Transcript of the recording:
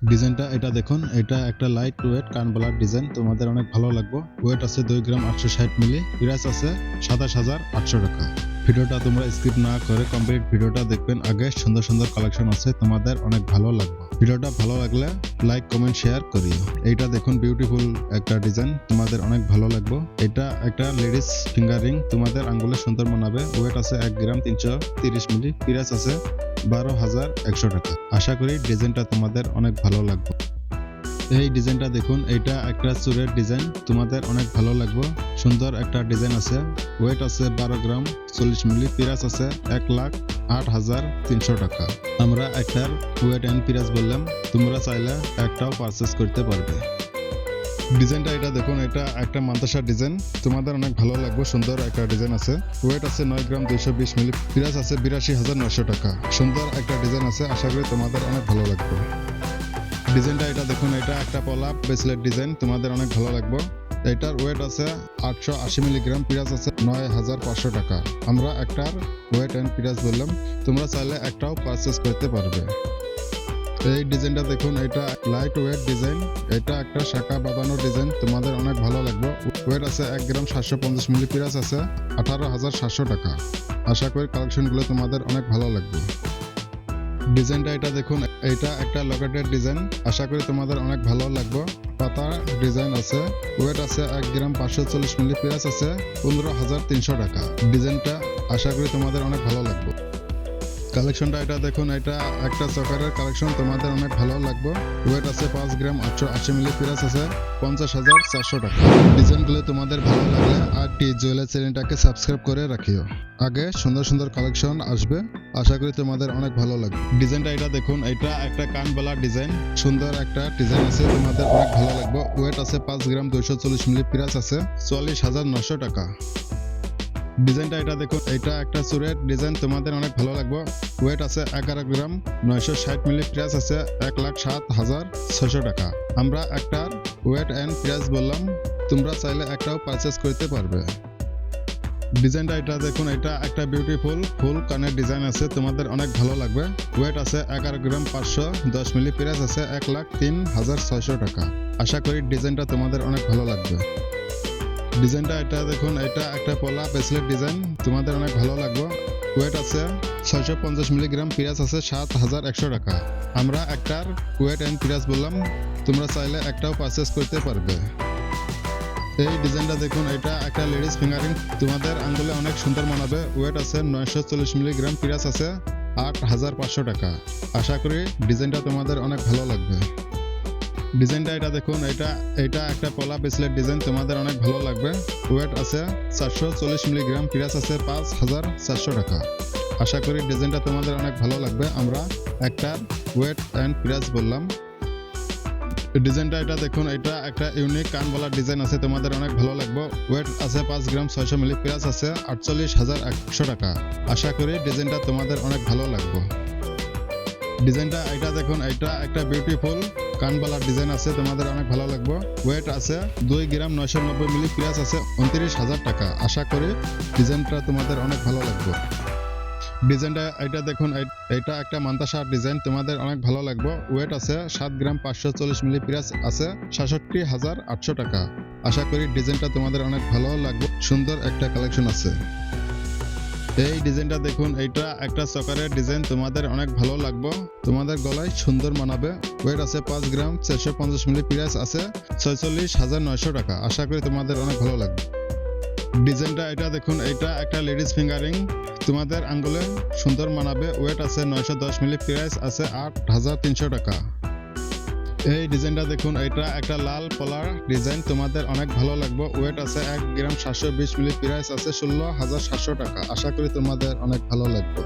ডিজাইনটা এটা দেখুন, এটা একটা লাইট ওয়েট কানবালার ডিজাইন, তোমাদের অনেক ভালো লাগবে। ওয়েট আছে 2 গ্রাম 860 মিলি, প্রাইস আছে 27,800 টাকা। ভিডিওটা তোমরা স্কিপ না করে কমপ্লিট ভিডিওটা দেখবেন। আগে সুন্দর সুন্দর কালেকশন আছে, তোমাদের অনেক ভালো লাগবে। ভিডিওটা ভালো লাগলে লাইক কমেন্ট শেয়ার করিও। এইটা দেখুন বিউটিফুল একটা ডিজাইন, তোমাদের অনেক ভালো লাগবে। এটা একটা লেডিস ফিঙ্গারিং, তোমাদের আঙ্গুলে সুন্দর মানাবে। ওয়েট আছে 1 গ্রাম 330 মিলি, প্রাইস আছে 12,100 টাকা। আশা করি ডিজাইনটা তোমাদের অনেক ভালো লাগবে। এই ডিজাইনটা দেখুন, এটা একটা চুরের ডিজাইন, তোমাদের অনেক ভালো লাগবে। সুন্দর একটা ডিজাইন আছে। ওয়েট আছে 12 গ্রাম 40 মিলি, প্রাইস আছে 1,08,300 টাকা। আমরা একটার ওয়েট এন্ড প্রাইস বললাম, তোমরা চাইলে একটাও পারচেস করতে পারবে। ডিজাইনটা এটা দেখুন, এটা একটা মান্তাসা ডিজাইন, তোমাদের অনেক ভালো লাগবে। সুন্দর একটা ডিজাইন আছে। ওয়েট আছে 9 গ্রাম 220 মিলি, প্রাইস আছে 82,900 টাকা। সুন্দর একটা ডিজাইন আছে, আশা করি তোমাদের অনেক ভালো লাগবে। ডিজাইনটা এটা দেখুন, এটা একটা পলা ব্রেসলেট ডিজাইন, তোমাদের অনেক ভালো লাগবে। এটার ওয়েট আছে 880 মিলিগ্রাম, প্রাইস আছে 9,500 টাকা। আমরা একটার ওয়েট এন্ড প্রাইস বললাম, তোমরা চাইলে একটাও পারচেস করতে পারবে। এই ডিজাইনটা দেখুন, এটা লাইট ওয়েট ডিজাইন, এটা একটা শাখা বাঁধানো ডিজাইন, তোমাদের অনেক ভালো লাগবে। ওয়েট আছে 1 গ্রাম 750 মিলি, প্রাইস আছে 18,700 টাকা। আশা করি কালেকশনগুলো তোমাদের অনেক ভালো লাগবে। ডিজাইনটা এটা দেখুন, এটা একটা লকেটের ডিজাইন, আশা করি তোমাদের অনেক ভালো লাগবে। পাতা ডিজাইন আছে। ওয়েট আছে 1 গ্রাম 540 মিলি, প্রাইস আছে 15,300 টাকা। ডিজাইনটা আশা করি তোমাদের অনেক ভালো লাগবে। কালেকশনটা এটা দেখুন, এটা একটা চকারের কালেকশন, তোমাদের অনেক ভালো লাগবে। ওয়েট আছে 5 গ্রাম 880 মিলি, প্রাইস আছে 50,400 টাকা। ডিজাইনগুলো তোমাদের ভালো লাগলে আর টি জুয়েলার চ্যানেলটাকে সাবস্ক্রাইব করে রাখিও। আগে সুন্দর সুন্দর কালেকশন আসবে, আশা করি তোমাদের অনেক ভালো লাগবে। ডিজাইনটা এটা দেখুন, এটা একটা কানবালা ডিজাইন, সুন্দর একটা ডিজাইন আছে, তোমাদের অনেক ভালো লাগবে। ওয়েট আছে 5 গ্রাম 240 মিলি, প্রাইস আছে 44,900 টাকা। ডিজাইনটা এটা দেখুন, এটা একটা চুরের ডিজাইন, তোমাদের অনেক ভালো লাগবে। ওয়েট আছে 11 গ্রাম 960 মিলি, প্রাইস আছে 1,07,600 টাকা। আমরা একটার ওয়েট এন্ড প্রাইস বললাম, তোমরা চাইলে একটাও পারচেস করতে পারবে। ডিজাইনটা এটা দেখুন, এটা একটা বিউটিফুল ফুল কানের ডিজাইন আছে, তোমাদের অনেক ভালো লাগবে। ওয়েট আছে 11 গ্রাম 510 মিলি, প্রাইস আছে 1,03,600 টাকা। আশা করি ডিজাইনটা তোমাদের অনেক ভালো লাগবে। ডিজাইনটা এটা দেখুন, এটা একটা পলা ব্রেসলেট ডিজাইন, তোমাদের অনেক ভালো লাগবে। ওয়েট আছে 650 মিলিগ্রাম, প্রাইস আছে 7,100 টাকা। আমরা একটার ওয়েট এন্ড প্রাইস বললাম, তোমরা চাইলে একটাও পারচেস করতে পারবে। এই ডিজাইনটা দেখুন, এটা একটা লেডিস ফিঙ্গারিং, তোমাদের আঙ্গুলে অনেক সুন্দর মানাবে। ওয়েট আছে 940 মিলিগ্রাম, প্রাইস আছে 8,500 টাকা। আশা করি ডিজাইনটা তোমাদের অনেক ভালো লাগবে। ডিজাইনটা এটা দেখুন, এটা একটা পলা ব্রেসলেট ডিজাইন, তোমাদের অনেক ভালো লাগবে। ওয়েট আছে 440 মিলিগ্রাম, প্রাইস আছে 5,400 টাকা। আশা করি ডিজাইনটা তোমাদের অনেক ভালো লাগবে। আমরা একটার ওয়েট অ্যান্ড প্রাইস বললাম। ডিজাইনটা এটা দেখুন, এটা একটা ইউনিক কানবালা ডিজাইন আছে, তোমাদের অনেক ভালো লাগবে। ওয়েট আছে 5 গ্রাম 600 মিলি, প্রাইস আছে 48,100 টাকা। আশা করি ডিজাইনটা তোমাদের অনেক ভালো লাগবে। ডিজাইনটা এটা দেখুন, এটা একটা বিউটিফুল কানবালা ডিজাইন আছে, তোমাদের অনেক ভালো লাগবে। ওয়েট আছে 2 গ্রাম 990 মিলি, প্রাইস আছে 29,000 টাকা। আশা করি ডিজাইনটা তোমাদের অনেক ভালো লাগবে। ডিজাইনটা এটা দেখুন, এটা একটা মান্তাসা ডিজাইন, তোমাদের অনেক ভালো লাগবে। ওয়েট আছে 7 গ্রাম 540 মিলি, প্রাইস আছে 66,800 টাকা। আশা করি ডিজাইনটা তোমাদের অনেক ভালো লাগবে। সুন্দর একটা কালেকশন আছে। এই ডিজাইনটা দেখুন, এটা একটা চকারের ডিজাইন, তোমাদের অনেক ভালো লাগবে, তোমাদের গলায় সুন্দর মানাবে। ওয়েট আছে 5 গ্রাম 450 মিলি, প্রাইস আছে 46,900 টাকা। আশা করি তোমাদের অনেক ভালো লাগবে। ডিজাইনটা এটা দেখুন, এটা একটা লেডিস ফিঙ্গারিং, তোমাদের আঙ্গুলে সুন্দর মানাবে। ওয়েট আছে 910 মিলি, প্রাইস আছে 8,300 টাকা। এই ডিজাইনটা দেখুন, এটা একটা লাল পলার ডিজাইন, তোমাদের অনেক ভালো লাগবে। ওয়েট আছে 1 গ্রাম 720 মিলি, প্রাইস আছে 16,700 টাকা। আশা করি তোমাদের অনেক ভালো লাগবে।